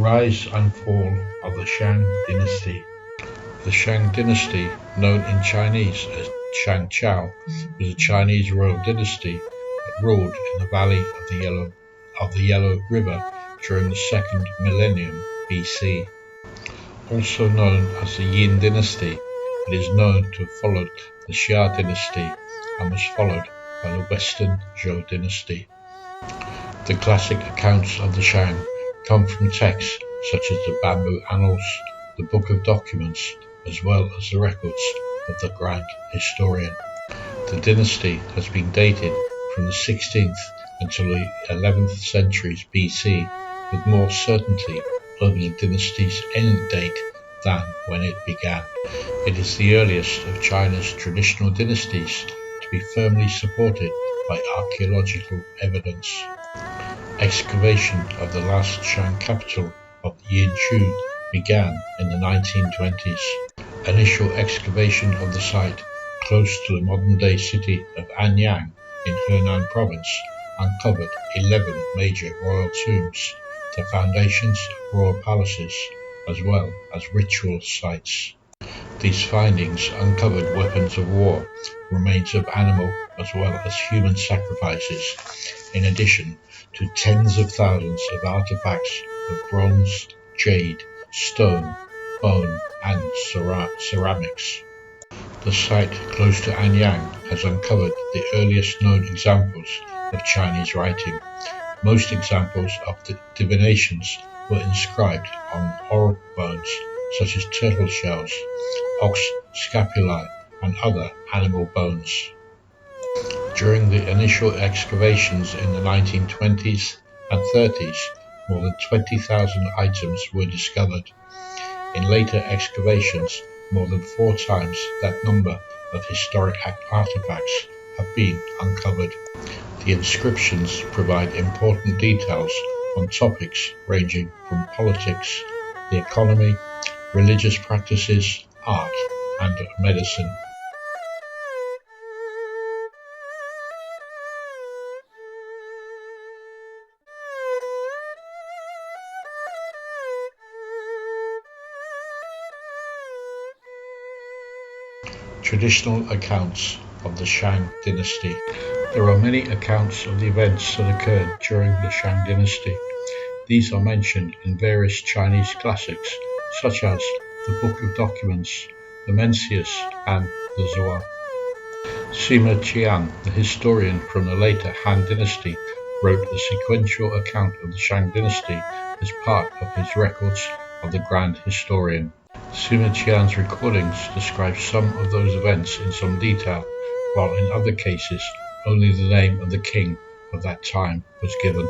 rise and fall of the Shang Dynasty. The Shang Dynasty, known in Chinese as Shang Chao, was a Chinese royal dynasty that ruled in the valley of the Yellow River during the second millennium BC. Also known as the Yin Dynasty, it is known to have followed the Xia Dynasty and was followed by the Western Zhou Dynasty. The classic accounts of the Shang come from texts such as the Bamboo Annals, the Book of Documents, as well as the records of the Grand Historian. The dynasty has been dated from the 16th until the 11th centuries BC, with more certainty over the dynasty's end date than when it began. It is the earliest of China's traditional dynasties to be firmly supported by archaeological evidence. Excavation of the last Shang capital of Yinxu began in the 1920s. Initial excavation of the site close to the modern-day city of Anyang in Henan Province uncovered 11 major royal tombs, the foundations of royal palaces, as well as ritual sites. These findings uncovered weapons of war, remains of animal as well as human sacrifices, in addition to tens of thousands of artifacts of bronze, jade, stone, bone and ceramics. The site close to Anyang has uncovered the earliest known examples of Chinese writing. Most examples of the divinations were inscribed on oral bones such as turtle shells, ox scapulae and other animal bones. During the initial excavations in the 1920s and 30s, more than 20,000 items were discovered. In later excavations, more than 4 times that number of historic artifacts have been uncovered. The inscriptions provide important details on topics ranging from politics, the economy, religious practices, art, and medicine. Traditional accounts of the Shang Dynasty. There are many accounts of the events that occurred during the Shang Dynasty. These are mentioned in various Chinese classics, such as the Book of Documents, the Mencius, and the Zhuo. Sima Qian, the historian from the later Han Dynasty, wrote a sequential account of the Shang Dynasty as part of his records of the Grand Historian. Sima Qian's recordings describe some of those events in some detail, while in other cases only the name of the king of that time was given.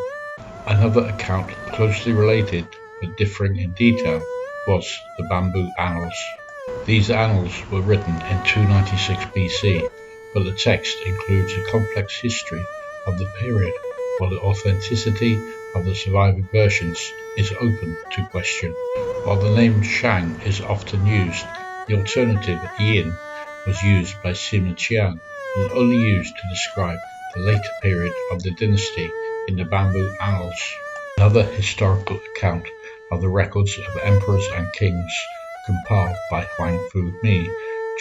Another account closely related but differing in detail was the Bamboo Annals. These annals were written in 296 BC, but the text includes a complex history of the period, while the authenticity of the surviving versions is open to question. While the name Shang is often used, the alternative Yin was used by Sima Qian and only used to describe the later period of the dynasty in the Bamboo Annals. Another historical account of the records of emperors and kings compiled by Huang Fu Mi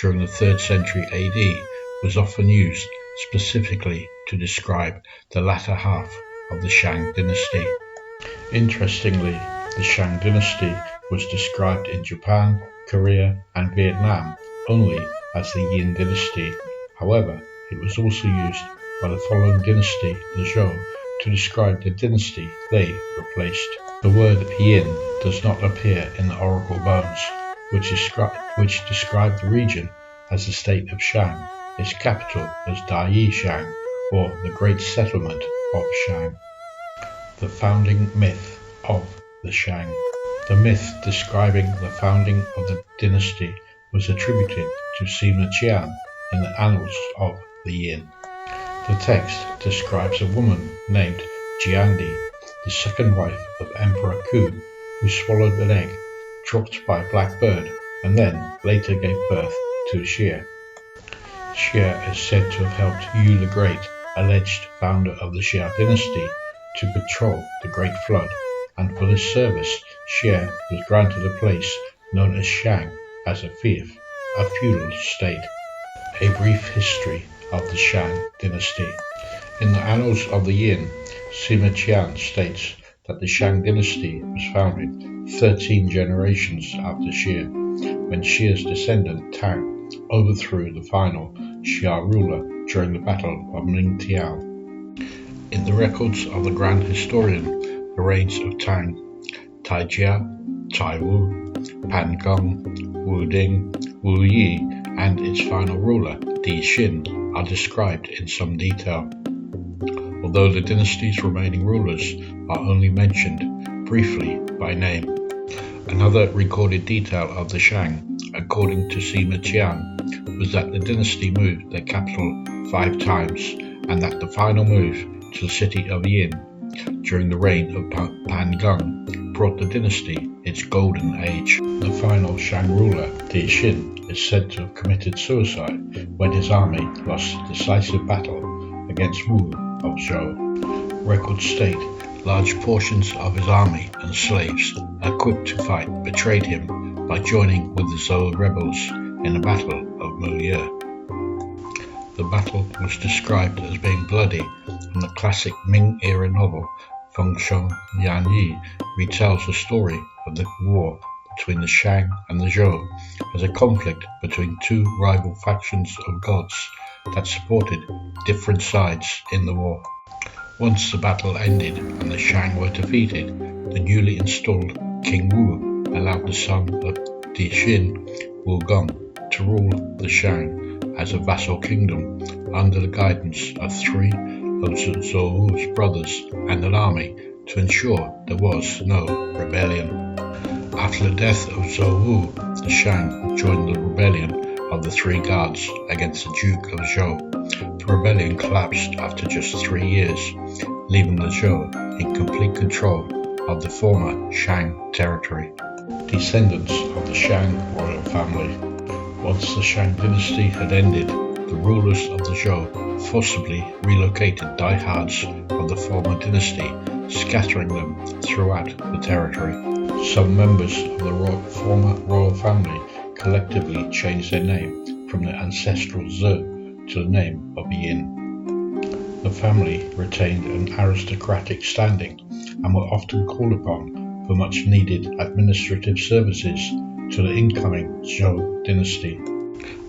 during the 3rd century AD was often used specifically to describe the latter half of the Shang Dynasty. Interestingly, the Shang Dynasty was described in Japan, Korea, and Vietnam only as the Yin Dynasty. However, it was also used by the following dynasty, the Zhou, to describe the dynasty they replaced. The word Yin does not appear in the oracle bones, which describe the region as the state of Shang, its capital as Dai Shang, or the Great Settlement of Shang. The founding myth of the Shang. The myth describing the founding of the dynasty was attributed to Sima Qian in the Annals of the Yin. The text describes a woman named Jiandi, the second wife of Emperor Ku, who swallowed an egg dropped by a black bird and then later gave birth to Xia. Xia is said to have helped Yu the Great, alleged founder of the Xia Dynasty, to control the Great Flood and for this service Xia was granted a place known as Shang as a fief, a feudal state. A brief history of the Shang Dynasty. In the Annals of the Yin, Sima Qian states that the Shang Dynasty was founded 13 generations after Xia, when Xia's descendant Tang overthrew the final Xia ruler during the Battle of Ningtiao. In the records of the Grand Historian, the reigns of Tang, Taijia, Taiwu, Pan Gong, Wu Ding, Wu Yi, and its final ruler, Di Xin, are described in some detail, although the dynasty's remaining rulers are only mentioned briefly by name. Another recorded detail of the Shang, according to Sima Qian, was that the dynasty moved their capital 5 times, and that the final move to the city of Yin during the reign of Pan Gong brought the dynasty its golden age. The final Shang ruler, Di Xin, is said to have committed suicide when his army lost a decisive battle against Wu of Zhou. Records state large portions of his army and slaves equipped to fight betrayed him by joining with the Zhou rebels in the Battle of Moye. The battle was described as being bloody, and the classic Ming-era novel Fengsheng Yanyi retells the story of the war between the Shang and the Zhou as a conflict between two rival factions of gods that supported different sides in the war. Once the battle ended and the Shang were defeated, the newly installed King Wu allowed the son of Di Xin, Wu Gong, to rule the Shang as a vassal kingdom under the guidance of 3 of Zhou's brothers and an army to ensure there was no rebellion. After the death of Zhou Wu, the Shang joined the rebellion of the 3 guards against the Duke of Zhou. The rebellion collapsed after just 3 years, leaving the Zhou in complete control of the former Shang territory. Descendants of the Shang royal family. Once the Shang dynasty had ended, the rulers of the Zhou forcibly relocated diehards of the former dynasty, scattering them throughout the territory. Some members of the former royal family collectively changed their name from their ancestral Zhou to the name of Yin. The family retained an aristocratic standing and were often called upon for much needed administrative services to the incoming Zhou dynasty.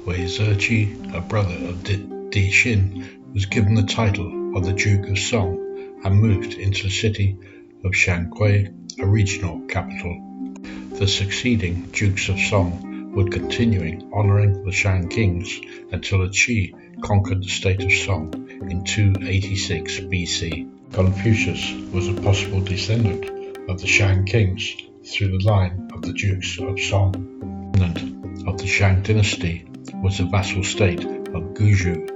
Wei Zheqi, a brother of Di Xin, was given the title of the Duke of Song and moved into the city of Shankui, a regional capital. The succeeding Dukes of Song would continue honouring the Shang kings until the Qi conquered the state of Song in 286 BC. Confucius was a possible descendant of the Shang kings through the line of the Dukes of Song. The remnant of the Shang dynasty was the vassal state of Guizhou,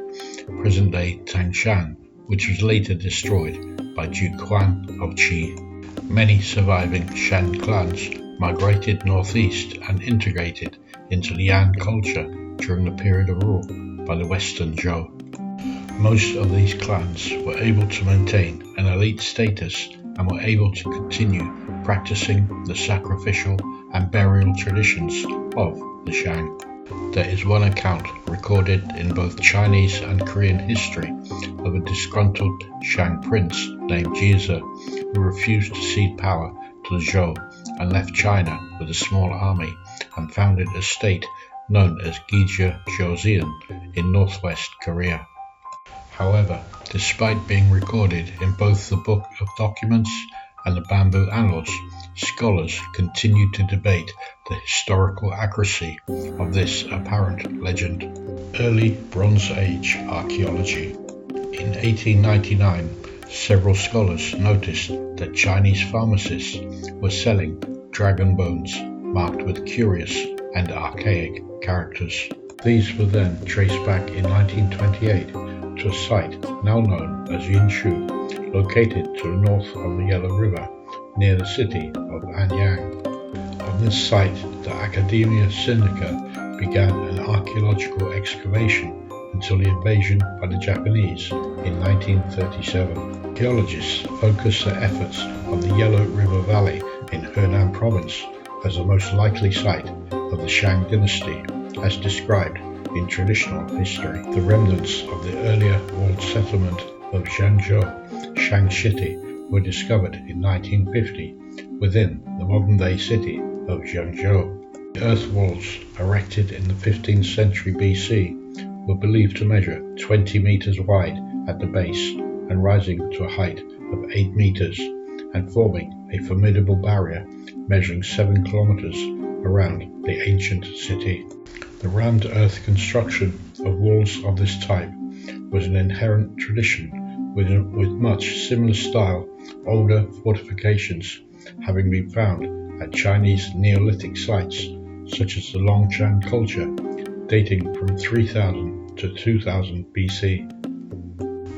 present-day Tangshan, which was later destroyed by Duke Huan of Qi. Many surviving Shang clans migrated northeast and integrated into the Yan culture during the period of rule by the Western Zhou. Most of these clans were able to maintain an elite status and were able to continue practicing the sacrificial and burial traditions of the Shang. There is one account recorded in both Chinese and Korean history of a disgruntled Shang prince named Jia who refused to cede power to the Zhou and left China with a small army and founded a state known as Gijia Joseon in northwest Korea. However, despite being recorded in both the Book of Documents and the Bamboo Annals, scholars continue to debate the historical accuracy of this apparent legend. Early Bronze Age archaeology. In 1899, several scholars noticed that Chinese pharmacists were selling dragon bones marked with curious and archaic characters. These were then traced back in 1928 to a site now known as Yinxu, located to the north of the Yellow River, near the city of Anyang. On this site, the Academia Sinica began an archaeological excavation until the invasion by the Japanese in 1937. Archaeologists focus their efforts on the Yellow River Valley in Henan Province as the most likely site of the Shang Dynasty, as described in traditional history. The remnants of the earlier walled settlement of Zhangzhou, Shang City, were discovered in 1950 within the modern-day city of Yinxu. The earth walls, erected in the 15th century BC, were believed to measure 20 meters wide at the base and rising to a height of 8 meters and forming a formidable barrier measuring 7 kilometers around the ancient city. The rammed earth construction of walls of this type was an inherent tradition with much similar style older fortifications having been found at Chinese Neolithic sites such as the Longshan culture dating from 3000 to 2000 BC.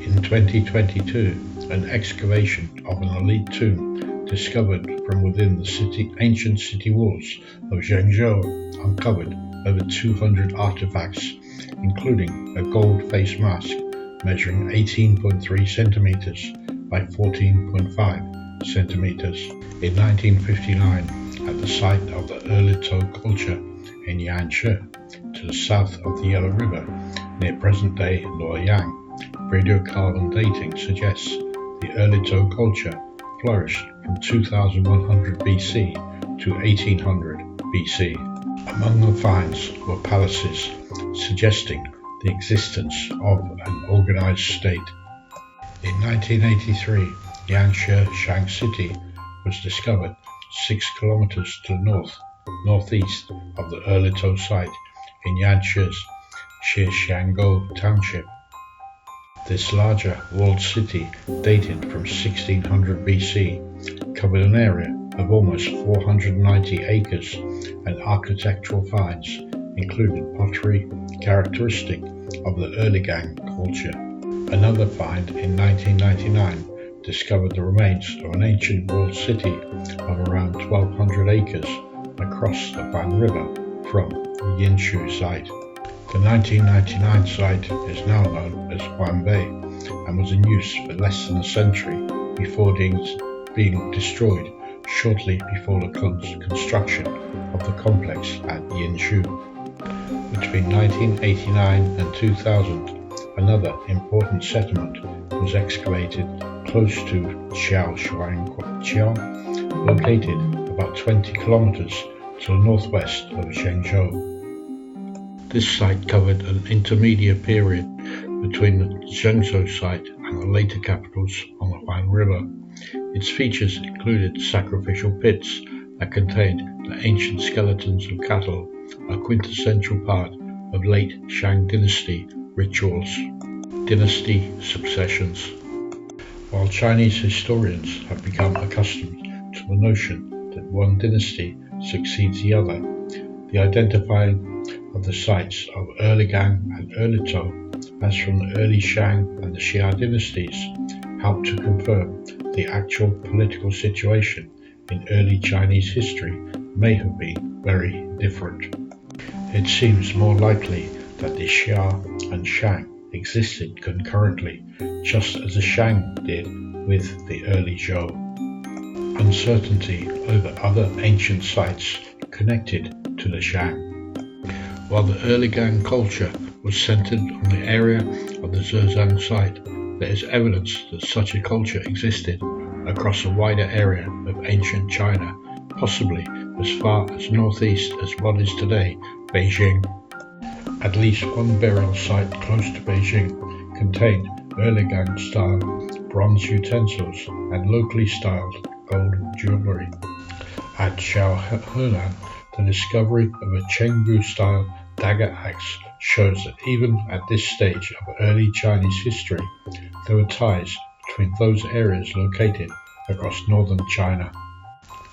In 2022, an excavation of an elite tomb discovered from within the ancient city walls of Zhengzhou uncovered over 200 artifacts, including a gold face mask measuring 18.3 centimeters by 14.5 centimeters. In 1959, at the site of the early Zhou culture in Yinxu, to the south of the Yellow River, near present-day Luoyang, radiocarbon dating suggests the early Zhou culture flourished from 2100 BC to 1800 BC. Among the finds were palaces, suggesting the existence of an organized state. In 1983, Yangshi Shang City was discovered 6 kilometers to the northeast of the early Zhou site in Yangshi's Shixiangou township. This larger walled city, dated from 1600 BC, covered an area of almost 490 acres, and architectural finds included pottery characteristic of the early Gang culture. Another find in 1999 discovered the remains of an ancient walled city of around 1200 acres across the Huan River from the Yinxu site. The 1999 site is now known as Huanbei and was in use for less than a century before being destroyed shortly before the construction of the complex at Yinxu. Between 1989 and 2000, another important settlement was excavated close to Qiao, located about 20 kilometers to the northwest of Zhengzhou. This site covered an intermediate period between the Zhengzhou site and the later capitals on the Huan River. Its features included sacrificial pits that contained the ancient skeletons of cattle, a quintessential part of late Shang Dynasty rituals. Dynasty Successions. While Chinese historians have become accustomed to the notion that one dynasty succeeds the other, the identifying of the sites of early Gang and early Zhou, as from the early Shang and the Xia dynasties, helped to confirm the actual political situation in early Chinese history may have been very different. It seems more likely that the Xia and Shang existed concurrently, just as the Shang did with the early Zhou. Uncertainty over other ancient sites connected to the Shang. While the early Gang culture was centered on the area of the Zhejiang site, there is evidence that such a culture existed across a wider area of ancient China, possibly as far as northeast as what is today Beijing. At least one burial site close to Beijing contained early Gang style bronze utensils and locally styled gold jewelry. At Henan, the discovery of a Chengbu style dagger axe shows that even at this stage of early Chinese history, there were ties between those areas located across northern China.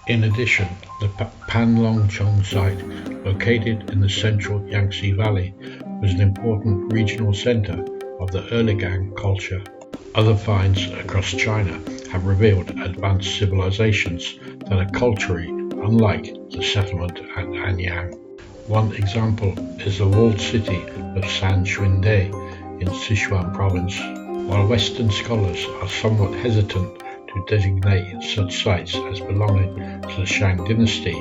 In addition, the Panlongchong site, located in the central Yangtze Valley, was an important regional center of the early Gang culture. Other finds across China have revealed advanced civilizations that are culturally unlike the settlement at Anyang. One example is the walled city of Sanxuande in Sichuan province. While Western scholars are somewhat hesitant to designate such sites as belonging to the Shang Dynasty,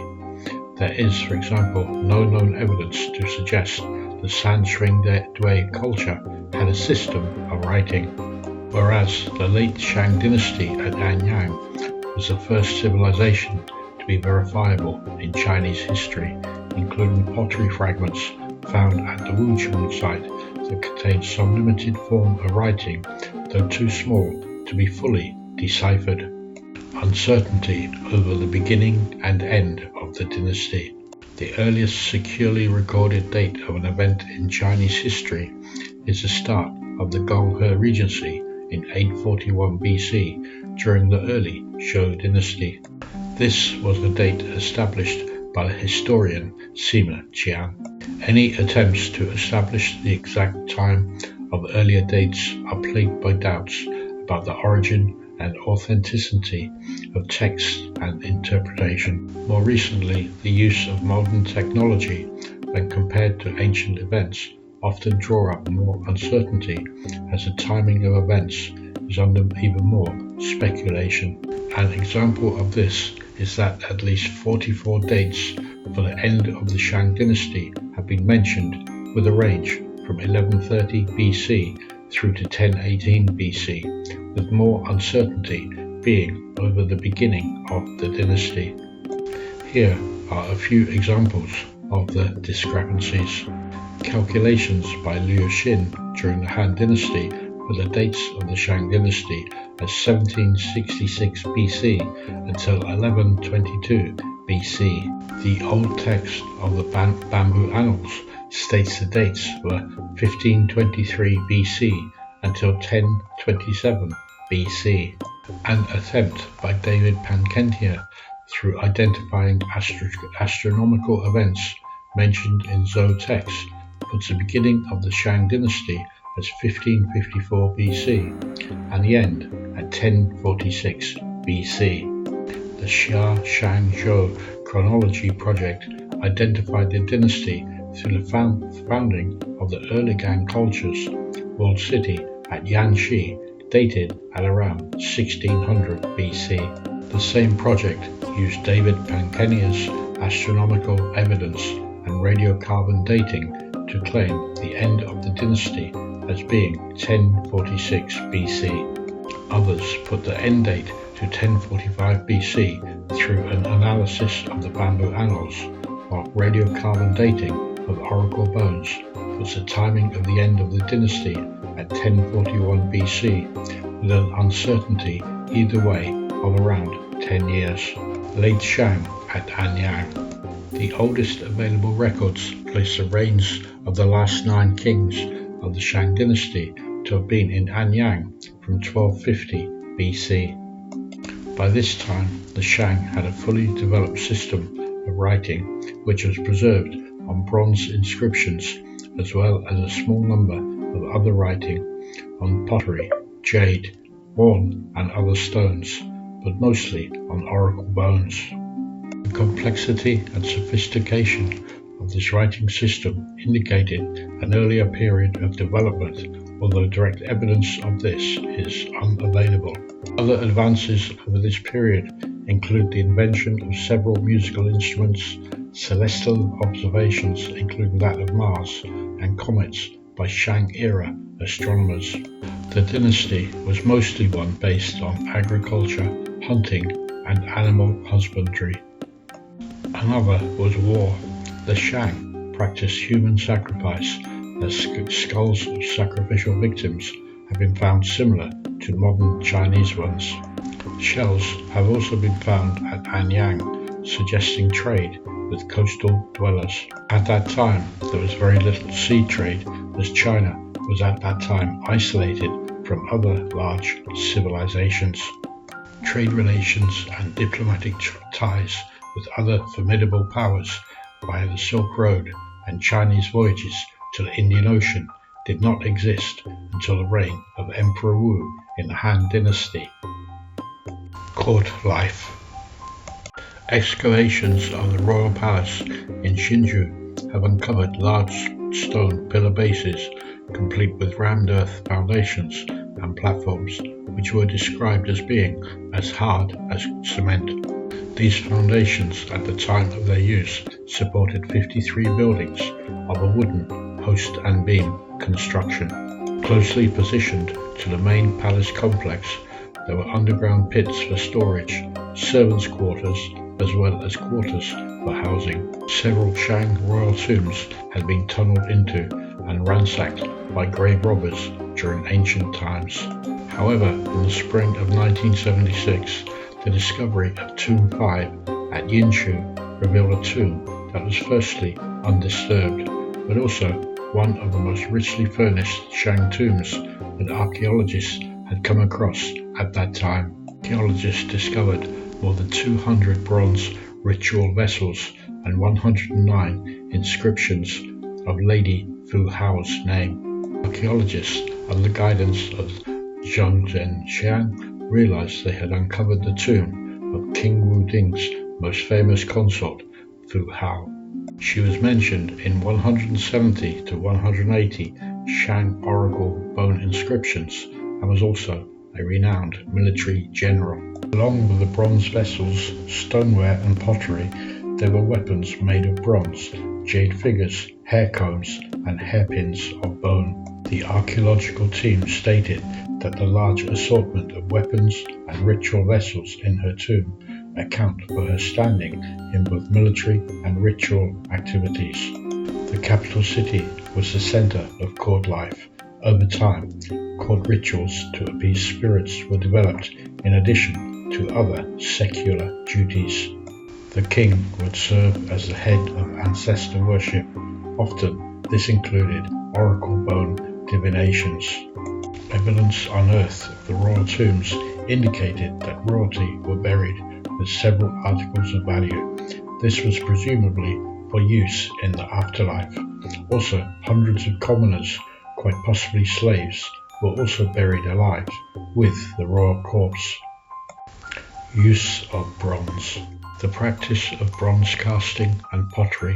there is, for example, no known evidence to suggest the San-Xing-Dui culture had a system of writing, whereas the late Shang Dynasty at Anyang was the first civilization to be verifiable in Chinese history, including pottery fragments found at the Wuchang site that contain some limited form of writing, though too small to be fully deciphered. Uncertainty over the beginning and end of the dynasty. The earliest securely recorded date of an event in Chinese history is the start of the Gonghe Regency in 841 BC during the early Zhou Dynasty. This was the date established by the historian Sima Qian. Any attempts to establish the exact time of earlier dates are plagued by doubts about the origin and authenticity of text and interpretation. More recently, the use of modern technology when compared to ancient events often draw up more uncertainty, as the timing of events is under even more speculation. An example of this is that at least 44 dates for the end of the Shang Dynasty have been mentioned, with a range from 1130 BC through to 1018 BC, with more uncertainty being over the beginning of the dynasty. Here are a few examples of the discrepancies. Calculations by Liu Xin during the Han Dynasty for the dates of the Shang Dynasty as 1766 BC until 1122 BC. The old text of the Bamboo Annals states the dates were 1523 BC until 1027 BC. An attempt by David Pankentier through identifying astronomical events mentioned in Zhou texts puts the beginning of the Shang Dynasty as 1554 BC and the end at 1046 BC. The Xia Shang Zhou Chronology Project identified the dynasty through the founding of the early Gang culture's walled city at Yinxu, dated at around 1600 BC. The same project used David Pankentier's astronomical evidence and radiocarbon dating to claim the end of the dynasty as being 1046 BC. Others put the end date to 1045 BC through an analysis of the Bamboo Annals, while radiocarbon dating of oracle bones puts the timing of the end of the dynasty at 1041 BC, with an uncertainty either way of around 10 years. Late Shang at Anyang. The oldest available records place the reigns of the last 9 kings of the Shang Dynasty to have been in Anyang from 1250 BC. By this time, the Shang had a fully developed system of writing, which was preserved on bronze inscriptions, as well as a small number of other writing on pottery, jade, horn and other stones, but mostly on oracle bones. The complexity and sophistication of this writing system indicated an earlier period of development, although direct evidence of this is unavailable. Other advances over this period include the invention of several musical instruments, celestial observations including that of Mars and comets by Shang-era astronomers. The dynasty was mostly one based on agriculture, hunting and animal husbandry. Another was war. The Shang practiced human sacrifice, as skulls of sacrificial victims have been found similar to modern Chinese ones. Shells have also been found at Anyang, suggesting trade with coastal dwellers. At that time, there was very little sea trade, as China was at that time isolated from other large civilizations. Trade relations and diplomatic ties with other formidable powers via the Silk Road and Chinese voyages to the Indian Ocean did not exist until the reign of Emperor Wu in the Han Dynasty. Court life. Excavations of the royal palace in Yinxu have uncovered large stone pillar bases complete with rammed earth foundations and platforms, which were described as being as hard as cement. These foundations, at the time of their use, supported 53 buildings of a wooden post and beam construction. Closely positioned to the main palace complex, there were underground pits for storage, servants' quarters, as well as quarters for housing. Several Shang royal tombs had been tunneled into and ransacked by grave robbers during ancient times. However, in the spring of 1976, the discovery of Tomb 5 at Yinxu revealed a tomb that was firstly undisturbed, but also one of the most richly furnished Shang tombs that archaeologists had come across at that time. Archaeologists discovered more than 200 bronze ritual vessels and 109 inscriptions of Lady Fu Hao's name. Archaeologists, under the guidance of Zhang Xiang, realized they had uncovered the tomb of King Wu Ding's most famous consort, Fu Hao. She was mentioned in 170 to 180 Shang oracle bone inscriptions and was also a renowned military general. Along with the bronze vessels, stoneware and pottery, there were weapons made of bronze, jade figures, hair combs and hairpins of bone. The archaeological team stated that the large assortment of weapons and ritual vessels in her tomb account for her standing in both military and ritual activities. The capital city was the center of court life. Over time, court rituals to appease spirits were developed in addition to other secular duties. The king would serve as the head of ancestor worship. Often, this included oracle bone divinations. Evidence unearthed of the royal tombs indicated that royalty were buried with several articles of value. This was presumably for use in the afterlife. Also, hundreds of commoners, quite possibly slaves, were also buried alive with the royal corpse. Use of bronze. The practice of bronze casting and pottery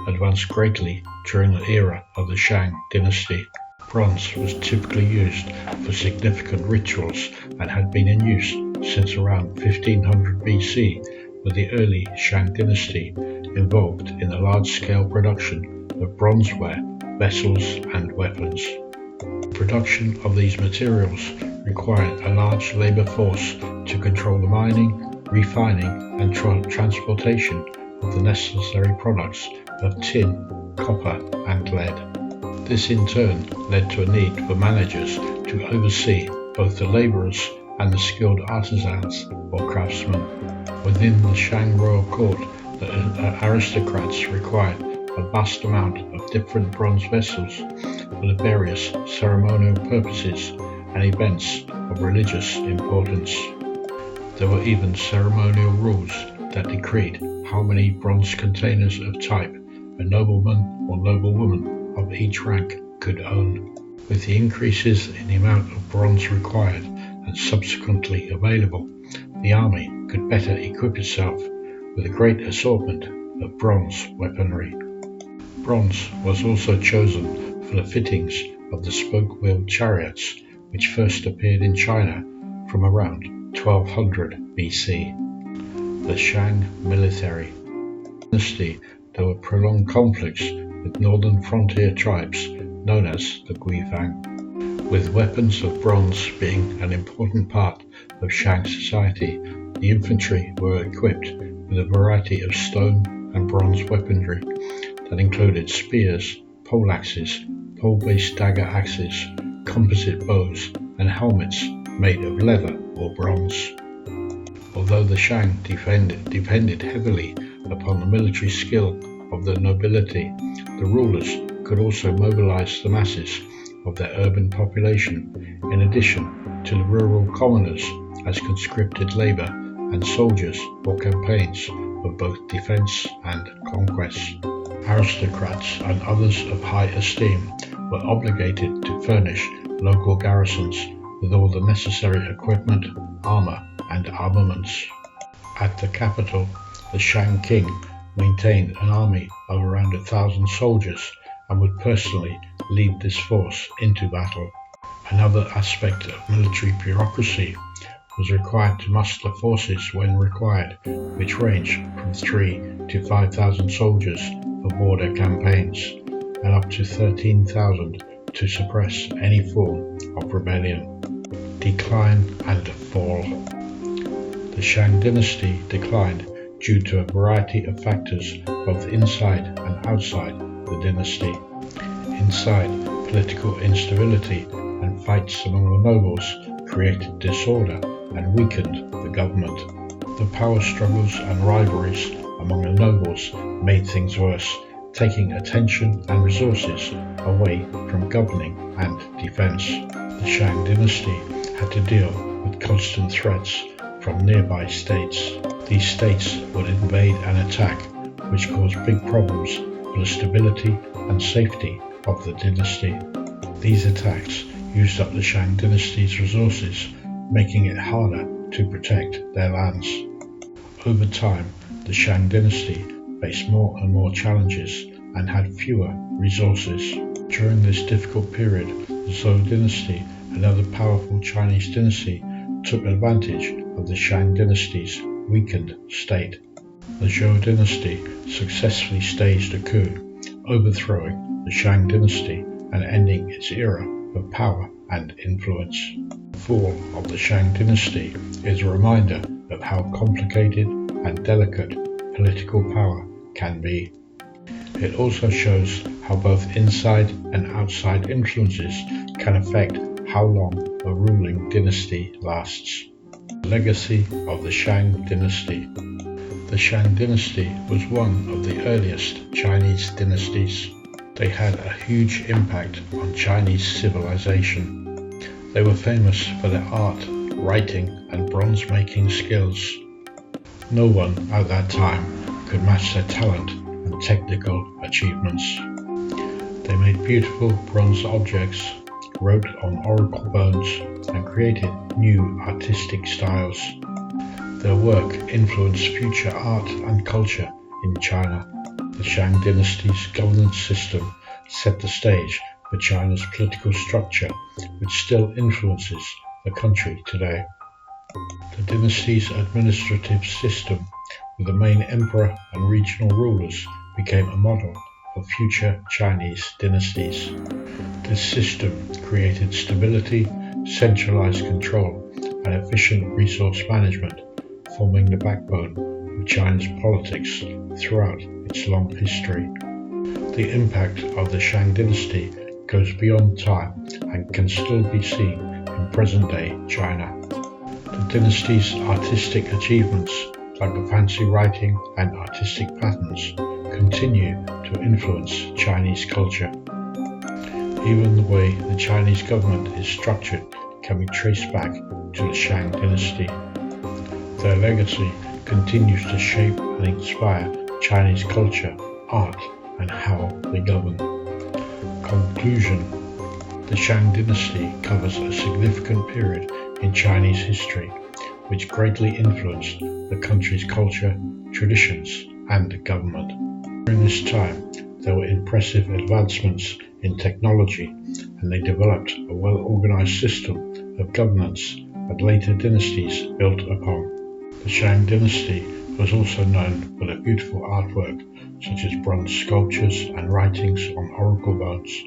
advanced greatly during the era of the Shang Dynasty. Bronze was typically used for significant rituals and had been in use since around 1500 BC, with the early Shang Dynasty involved in the large-scale production of bronzeware, vessels and weapons. The production of these materials required a large labor force to control the mining, refining and transportation of the necessary products of tin, copper and lead. This in turn led to a need for managers to oversee both the laborers and the skilled artisans or craftsmen. Within the Shang royal court, the aristocrats required a vast amount of different bronze vessels for the various ceremonial purposes and events of religious importance. There were even ceremonial rules that decreed how many bronze containers of type a nobleman or noblewoman of each rank could own. With the increases in the amount of bronze required and subsequently available, the army could better equip itself with a great assortment of bronze weaponry. Bronze was also chosen for the fittings of the spoke-wheeled chariots, which first appeared in China from around 1200 BC. The Shang Military Dynasty, there were prolonged conflicts with northern frontier tribes known as the Guifang. With weapons of bronze being an important part of Shang society, the infantry were equipped with a variety of stone and bronze weaponry that included spears, poleaxes, pole-based dagger axes, composite bows, and helmets made of leather or bronze. Although the Shang depended heavily upon the military skill of the nobility, the rulers could also mobilize the masses of their urban population, in addition to the rural commoners, as conscripted labor and soldiers for campaigns of both defense and conquest. Aristocrats and others of high esteem were obligated to furnish local garrisons with all the necessary equipment, armor, and armaments. At the capital, the Shang king maintained an army of around 1,000 soldiers and would personally lead this force into battle. Another aspect of military bureaucracy was required to muster forces when required, which ranged from 3,000 to 5,000 soldiers for border campaigns, and up to 13,000 to suppress any form of rebellion. Decline and fall. The Shang Dynasty declined due to a variety of factors both inside and outside the dynasty. Inside, political instability and fights among the nobles created disorder and weakened the government. The power struggles and rivalries among the nobles made things worse, taking attention and resources away from governing and defense. The Shang Dynasty had to deal with constant threats from nearby states. These states would invade and attack, which caused big problems for the stability and safety of the dynasty. These attacks used up the Shang Dynasty's resources, making it harder to protect their lands. Over time, the Shang Dynasty faced more and more challenges and had fewer resources. During this difficult period, the Zhou Dynasty, another powerful Chinese dynasty, took advantage of the Shang Dynasty's weakened state. The Zhou Dynasty successfully staged a coup, overthrowing the Shang Dynasty and ending its era of power and influence. The fall of the Shang Dynasty is a reminder of how complicated and delicate political power can be. It also shows how both inside and outside influences can affect how long a ruling dynasty lasts. Legacy of the Shang Dynasty. The Shang Dynasty was one of the earliest Chinese dynasties. They had a huge impact on Chinese civilization. They were famous for their art, writing, and bronze-making skills. No one at that time could match their talent and technical achievements. They made beautiful bronze objects, wrote on oracle bones, and created new artistic styles. Their work influenced future art and culture in China. The Shang Dynasty's governance system set the stage for China's political structure, which still influences the country today. The dynasty's administrative system, with the main emperor and regional rulers, became a model for future Chinese dynasties. This system created stability, centralized control, and efficient resource management, forming the backbone of China's politics throughout its long history. The impact of the Shang Dynasty goes beyond time and can still be seen in present-day China. The dynasty's artistic achievements, like the fancy writing and artistic patterns, continue to influence Chinese culture. Even the way the Chinese government is structured can be traced back to the Shang Dynasty. Their legacy continues to shape and inspire Chinese culture, art, and how they govern. Conclusion. The Shang Dynasty covers a significant period in Chinese history, which greatly influenced the country's culture, traditions, and government. During this time, there were impressive advancements in technology, and they developed a well-organized system of governance that later dynasties built upon. The Shang Dynasty was also known for their beautiful artwork, such as bronze sculptures and writings on oracle bones,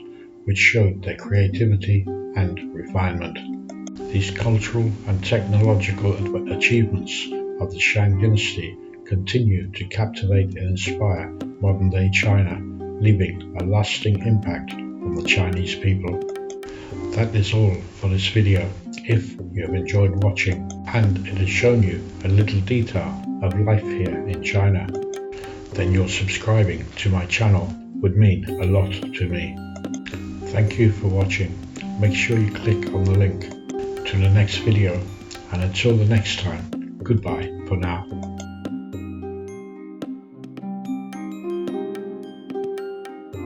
which showed their creativity and refinement. These cultural and technological achievements of the Shang Dynasty continue to captivate and inspire modern-day China, leaving a lasting impact on the Chinese people. That is all for this video. If you have enjoyed watching and it has shown you a little detail of life here in China, then your subscribing to my channel would mean a lot to me. Thank you for watching. Make sure you click on the link to the next video, and until the next time, goodbye for now.